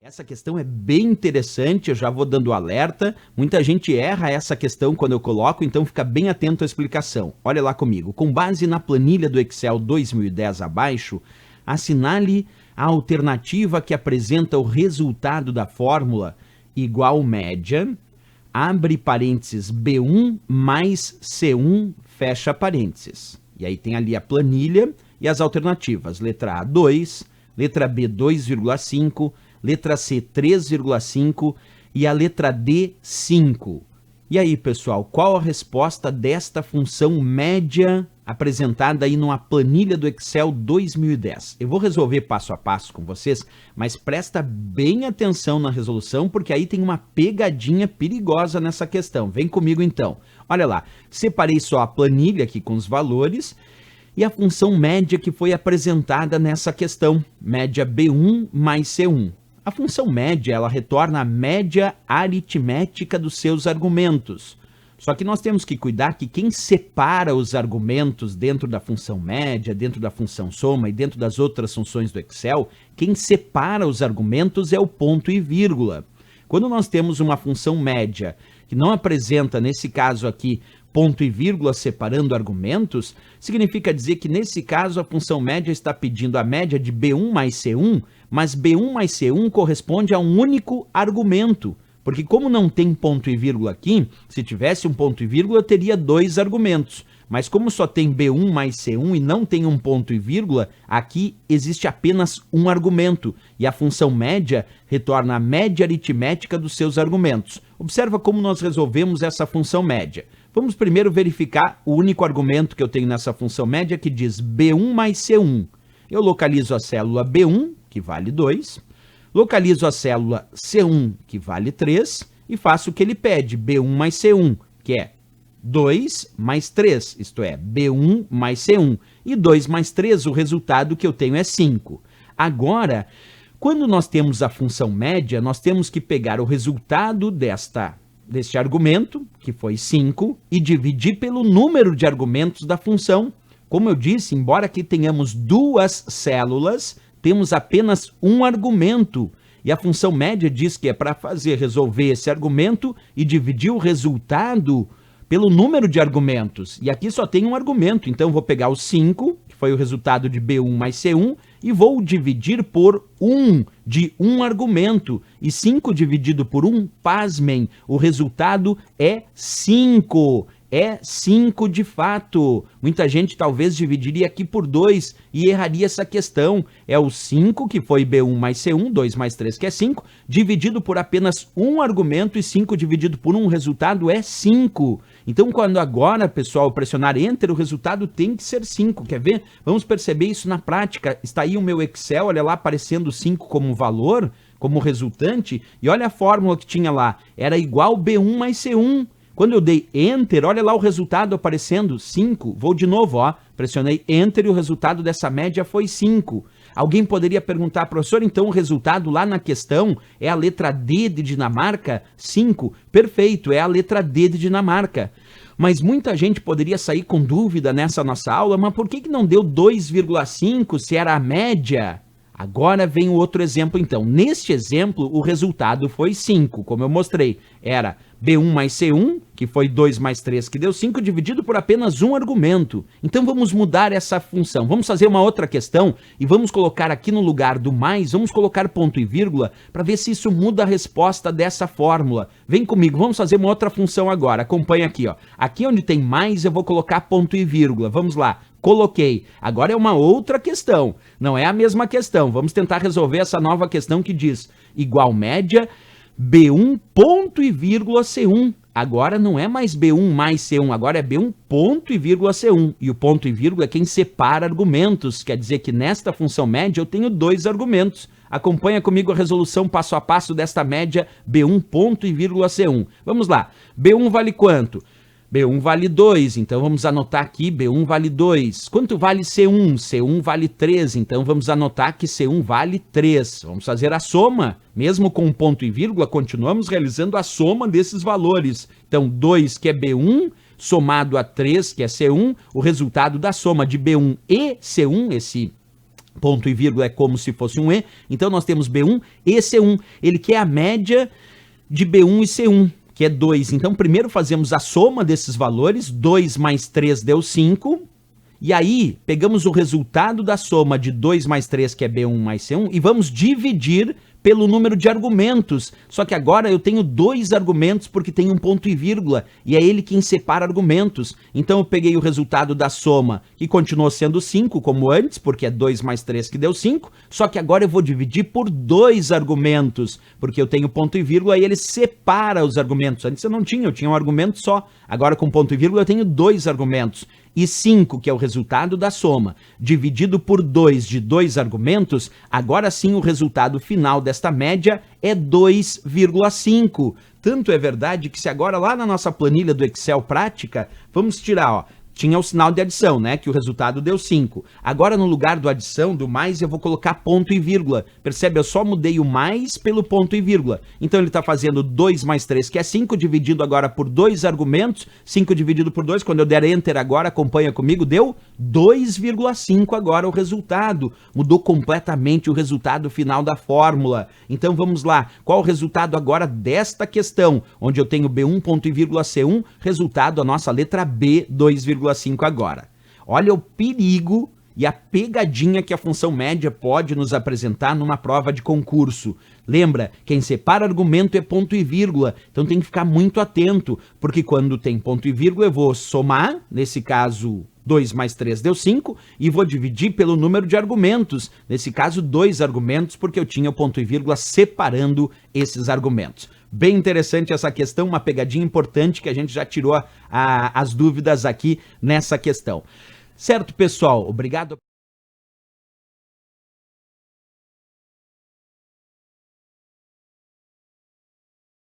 Essa questão é bem interessante, eu já vou dando alerta. Muita gente erra essa questão quando eu coloco, então fica bem atento à explicação. Olha lá comigo. Com base na planilha do Excel 2010 abaixo, assinale a alternativa que apresenta o resultado da fórmula igual média, abre parênteses B1 mais C1, fecha parênteses. E aí tem ali a planilha e as alternativas. Letra A, 2, letra B, 2,5, letra C, 3,5 e a letra D, 5. E aí, pessoal, qual a resposta desta função média apresentada aí numa planilha do Excel 2010? Eu vou resolver passo a passo com vocês, mas presta bem atenção na resolução, porque aí tem uma pegadinha perigosa nessa questão. Vem comigo então. Olha lá, separei só a planilha aqui com os valores e a função média que foi apresentada nessa questão, média B1 mais C1. A função média, ela retorna a média aritmética dos seus argumentos. Só que nós temos que cuidar que quem separa os argumentos dentro da função média, dentro da função soma e dentro das outras funções do Excel, quem separa os argumentos é o ponto e vírgula. Quando nós temos uma função média que não apresenta, nesse caso aqui, ponto e vírgula separando argumentos, significa dizer que nesse caso a função média está pedindo a média de B1 mais C1, mas B1 mais C1 corresponde a um único argumento. Porque como não tem ponto e vírgula aqui, se tivesse um ponto e vírgula, eu teria dois argumentos. Mas como só tem B1 mais C1 e não tem um ponto e vírgula, aqui existe apenas um argumento. E a função média retorna a média aritmética dos seus argumentos. Observa como nós resolvemos essa função média. Vamos primeiro verificar o único argumento que eu tenho nessa função média, que diz B1 mais C1. Eu localizo a célula B1, que vale 2, localizo a célula C1, que vale 3, e faço o que ele pede, B1 mais C1, que é 2 mais 3, isto é, B1 mais C1. E 2 mais 3, o resultado que eu tenho é 5. Agora, quando nós temos a função média, nós temos que pegar o resultado deste argumento, que foi 5, e dividir pelo número de argumentos da função. Como eu disse, embora aqui tenhamos duas células, temos apenas um argumento. E a função média diz que é para resolver esse argumento e dividir o resultado pelo número de argumentos. E aqui só tem um argumento, então eu vou pegar o 5, que foi o resultado de B1 mais C1, e vou dividir por 1 de um argumento. E 5 dividido por 1, pasmem, o resultado é 5. É 5 de fato. Muita gente talvez dividiria aqui por 2 e erraria essa questão. É o 5, que foi B1 mais C1, 2 mais 3, que é 5, dividido por apenas um argumento, e 5 dividido por 1, o resultado é 5. Então, quando agora, pessoal, pressionar Enter, o resultado tem que ser 5. Quer ver? Vamos perceber isso na prática. Está aí o meu Excel, olha lá, aparecendo 5 como valor, como resultante, e olha a fórmula que tinha lá. Era igual B1 mais C1. Quando eu dei Enter, olha lá o resultado aparecendo, 5. Vou de novo, ó, pressionei Enter e o resultado dessa média foi 5. Alguém poderia perguntar, professor, então o resultado lá na questão é a letra D de Dinamarca? 5. Perfeito, é a letra D de Dinamarca. Mas muita gente poderia sair com dúvida nessa nossa aula, mas por que não deu 2,5 se era a média? Agora vem o outro exemplo então. Neste exemplo, o resultado foi 5, como eu mostrei. Era B1 mais C1, que foi 2 mais 3, que deu 5, dividido por apenas um argumento. Então vamos mudar essa função. Vamos fazer uma outra questão e vamos colocar aqui no lugar do mais, vamos colocar ponto e vírgula para ver se isso muda a resposta dessa fórmula. Vem comigo, vamos fazer uma outra função agora. Acompanha aqui, ó. Aqui onde tem mais eu vou colocar ponto e vírgula. Vamos lá. Coloquei. Agora é uma outra questão. Não é a mesma questão. Vamos tentar resolver essa nova questão que diz igual média B1 ponto e vírgula C1. Agora não é mais B1 mais C1, agora é B1 ponto e vírgula C1. E o ponto e vírgula é quem separa argumentos. Quer dizer que nesta função média eu tenho dois argumentos. Acompanha comigo a resolução passo a passo desta média B1 ponto e vírgula C1. Vamos lá. B1 vale quanto? B1 vale 2, então vamos anotar aqui, B1 vale 2. Quanto vale C1? C1 vale 3, então vamos anotar que C1 vale 3. Vamos fazer a soma. Mesmo com ponto e vírgula, continuamos realizando a soma desses valores. Então, 2, que é B1, somado a 3, que é C1, o resultado da soma de B1 e C1, esse ponto e vírgula é como se fosse um E, então nós temos B1 e C1. Ele quer a média de B1 e C1, que é 2. Então primeiro fazemos a soma desses valores, 2 mais 3 deu 5, e aí pegamos o resultado da soma de 2 mais 3, que é B1 mais C1, e vamos dividir pelo número de argumentos. Só que agora eu tenho 2 argumentos porque tem um ponto e vírgula, e é ele quem separa argumentos. Então eu peguei o resultado da soma, que continuou sendo 5, como antes, porque é 2 mais 3 que deu 5, só que agora eu vou dividir por 2 argumentos, porque eu tenho ponto e vírgula e ele separa os argumentos. Antes eu tinha um argumento só. Agora com ponto e vírgula eu tenho 2 argumentos. E 5, que é o resultado da soma, dividido por 2 de 2 argumentos, agora sim o resultado final desta média é 2,5. Tanto é verdade que se agora lá na nossa planilha do Excel prática, vamos tirar, ó, tinha o sinal de adição, né, que o resultado deu 5. Agora no lugar do adição, do mais, eu vou colocar ponto e vírgula. Percebe? Eu só mudei o mais pelo ponto e vírgula. Então ele está fazendo 2 mais 3, que é 5, dividido agora por 2 argumentos. 5 dividido por 2, quando eu der Enter agora, acompanha comigo, deu 2,5 agora o resultado. Mudou completamente o resultado final da fórmula. Então vamos lá. Qual o resultado agora desta questão? Onde eu tenho B1, ponto e vírgula C1, resultado a nossa letra B, 2,5 agora. Olha o perigo e a pegadinha que a função média pode nos apresentar numa prova de concurso. Lembra, quem separa argumento é ponto e vírgula, então tem que ficar muito atento, porque quando tem ponto e vírgula eu vou somar, nesse caso 2 mais 3 deu 5, e vou dividir pelo número de argumentos, nesse caso 2 argumentos, porque eu tinha o ponto e vírgula separando esses argumentos. Bem interessante essa questão, uma pegadinha importante que a gente já tirou as dúvidas aqui nessa questão. Certo, pessoal? Obrigado.